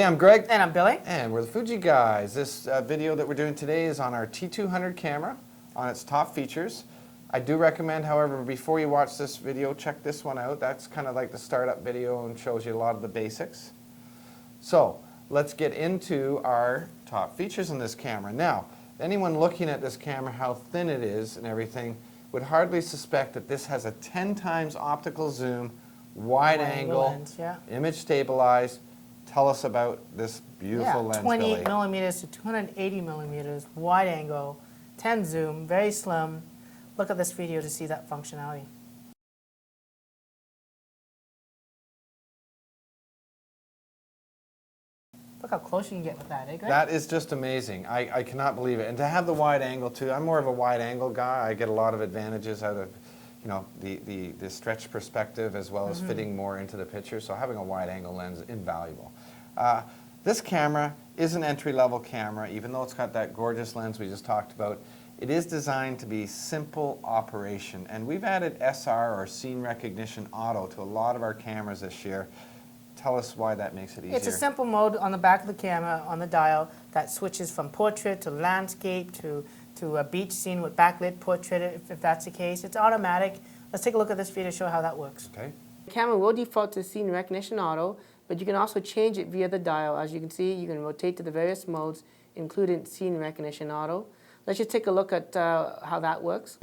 I'm Greg. And I'm Billy. And we're the Fuji Guys. This video that we're doing today is on our T200 camera, on its top features. I do recommend, however, before you watch this video, check this one out. That's kind of like the startup video and shows you a lot of the basics. So, let's get into our top features on this camera. Now, anyone looking at this camera, how thin it is and everything, would hardly suspect that this has a 10 times optical zoom, wide angle, lens, image stabilized. Tell us about this beautiful lens, 28 Billy. millimeters to 280 millimeters, wide angle, 10 zoom, very slim. Look at this video to see that functionality. Look how close you can get with that, eh, Greg? That is just amazing. I cannot believe it. And to have the wide angle too, I'm more of a wide angle guy. I get a lot of advantages out of, you know, the stretch perspective as well as fitting more into the picture. So having a wide angle lens is invaluable. This camera is an entry-level camera, even though it's got that gorgeous lens we just talked about. It is designed to be simple operation, and we've added SR, or scene recognition auto, to a lot of our cameras this year. Tell us why that makes it easier. It's a simple mode on the back of the camera, on the dial, that switches from portrait to landscape to a beach scene with backlit portrait, if that's the case. It's automatic. Let's take a look at this video to show how that works. Okay. The camera will default to scene recognition auto, but you can also change it via the dial. As you can see, you can rotate to the various modes, including scene recognition auto. Let's just take a look at how that works.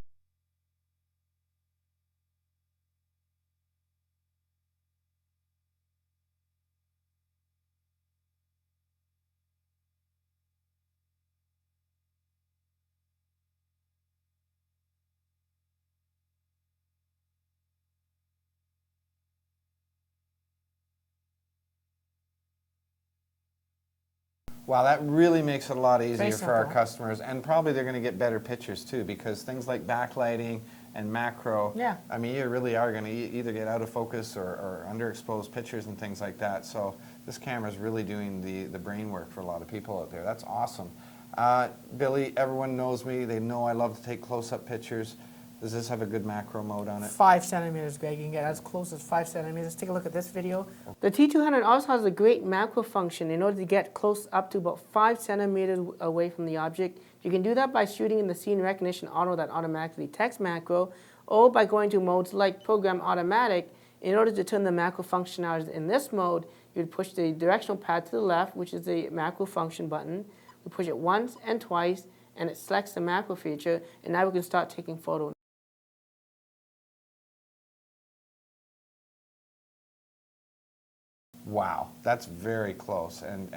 Wow, that really makes it a lot easier Very for our simple. customers, and probably they're going to get better pictures too, because things like backlighting and macro, Yeah. I mean, you really are going to either get out of focus or underexposed pictures and things like that. So this camera is really doing the brain work for a lot of people out there. That's awesome. Billy, everyone knows me. They know I love to take close-up pictures. Does this have a good macro mode on it? 5 centimeters, Greg. You can get as close as 5 centimeters. Take a look at this video. The T200 also has a great macro function in order to get close up to about 5 centimeters away from the object. You can do that by shooting in the scene recognition auto that automatically detects macro, or by going to modes like program automatic. In order to turn the macro functionality in this mode, you would push the directional pad to the left, which is the macro function button. We push it once and twice, and it selects the macro feature, and now we can start taking photos. Wow, that's very close. And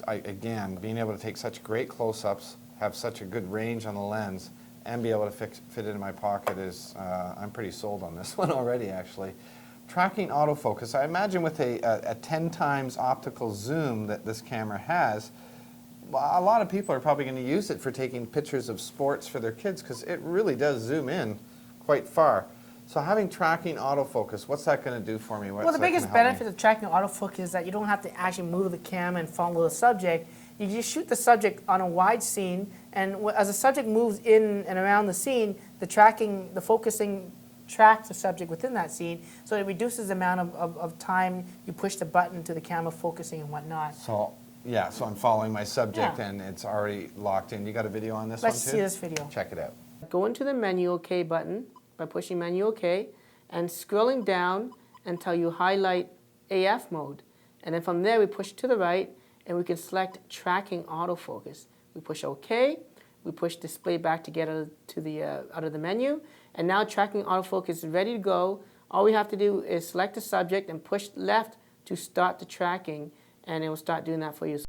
again, being able to take such great close-ups, have such a good range on the lens, and be able to fit it in my pocket is, I'm pretty sold on this one already, actually. Tracking autofocus, I imagine with a 10 times optical zoom that this camera has, a lot of people are probably going to use it for taking pictures of sports for their kids, because it really does zoom in quite far. So having tracking autofocus, what's that going to do for me? Well, the biggest benefit of tracking autofocus is that you don't have to actually move the camera and follow the subject. You just shoot the subject on a wide scene, and as the subject moves in and around the scene, the focusing tracks the subject within that scene, so it reduces the amount of time you push the button to the camera focusing and whatnot. So, yeah, so I'm following my subject, Yeah. and it's already locked in. You got a video on this Let's one too? see this video. Check it out. Go into the menu OK button by pushing menu OK and scrolling down until you highlight AF mode. And then from there we push to the right and we can select tracking autofocus. We push OK, we push display back to get out of the menu, and now tracking autofocus is ready to go. All we have to do is select the subject and push left to start the tracking, and it will start doing that for you.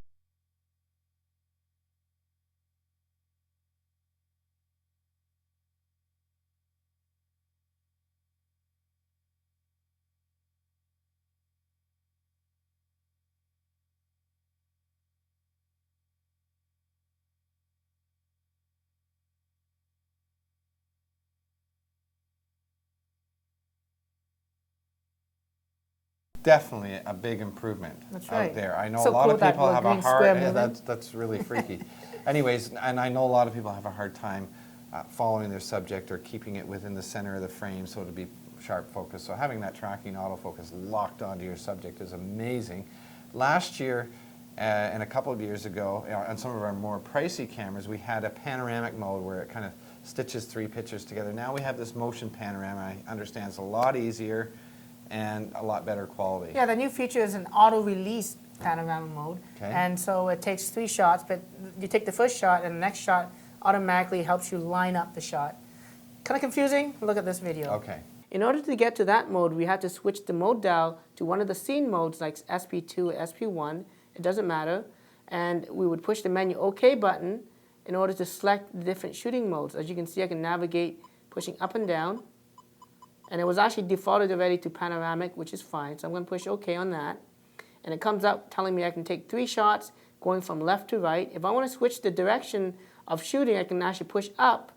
Definitely a big improvement That's right. out there. I know So a lot cool of that people have a green square hard, moving. that's really freaky. Anyways, and I know a lot of people have a hard time following their subject or keeping it within the center of the frame so to be sharp focus. So having that tracking autofocus locked onto your subject is amazing. Last year, And a couple of years ago, on some of our more pricey cameras, we had a panoramic mode where it kind of stitches 3 pictures together. Now we have this motion panorama. I understand it's a lot easier and a lot better quality. Yeah, the new feature is an auto-release panorama mode. Okay. And so it takes 3 shots, but you take the first shot and the next shot automatically helps you line up the shot. Kind of confusing? Look at this video. Okay. In order to get to that mode, we have to switch the mode dial to one of the scene modes like SP2 or SP1. It doesn't matter. And we would push the menu OK button in order to select the different shooting modes. As you can see, I can navigate pushing up and down. And it was actually defaulted already to panoramic, which is fine. So I'm going to push OK on that. And it comes up telling me I can take 3 shots going from left to right. If I want to switch the direction of shooting, I can actually push up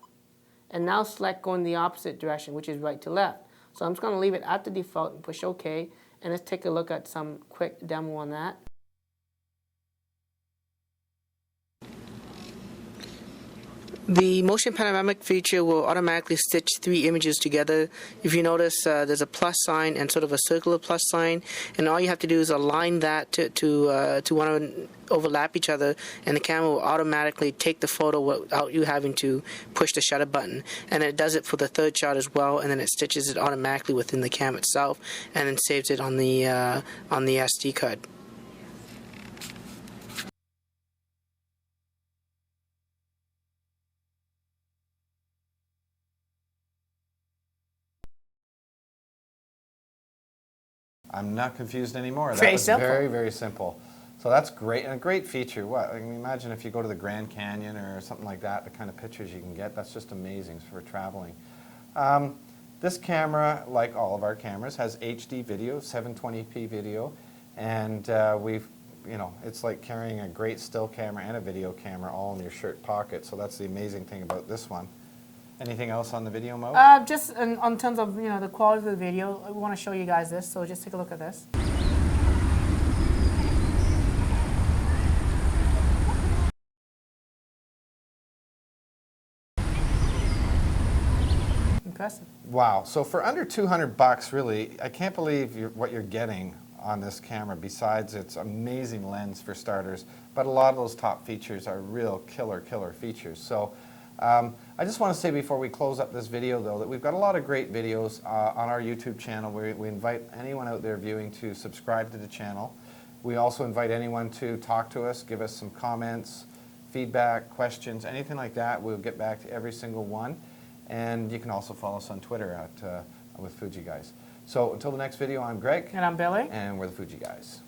and now select going the opposite direction, which is right to left. So I'm just going to leave it at the default and push OK. And let's take a look at some quick demo on that. The motion panoramic feature will automatically stitch 3 images together. If you notice, there's a plus sign and sort of a circular plus sign, and all you have to do is align that to want to overlap each other, and the camera will automatically take the photo without you having to push the shutter button. And it does it for the 3rd shot as well, and then it stitches it automatically within the camera itself, and then saves it on the SD card. I'm not confused anymore. Very That was simple. very, very simple. So that's great, and a great feature. What, I mean, imagine if you go to the Grand Canyon or something like that, the kind of pictures you can get. That's just amazing for traveling. This camera, like all of our cameras, has HD video, 720p video, and it's like carrying a great still camera and a video camera all in your shirt pocket. So that's the amazing thing about this one. Anything else on the video mode? Just on terms of the quality of the video, I want to show you guys this. So just take a look at this. Impressive. Wow. So for under $200, really, I can't believe what you're getting on this camera, besides its amazing lens for starters, but a lot of those top features are real killer features. So I just want to say before we close up this video, though, that we've got a lot of great videos on our YouTube channel. We invite anyone out there viewing to subscribe to the channel. We also invite anyone to talk to us, give us some comments, feedback, questions, anything like that. We'll get back to every single one. And you can also follow us on Twitter with Fuji Guys. So until the next video, I'm Greg. And I'm Billy. And we're the Fuji Guys.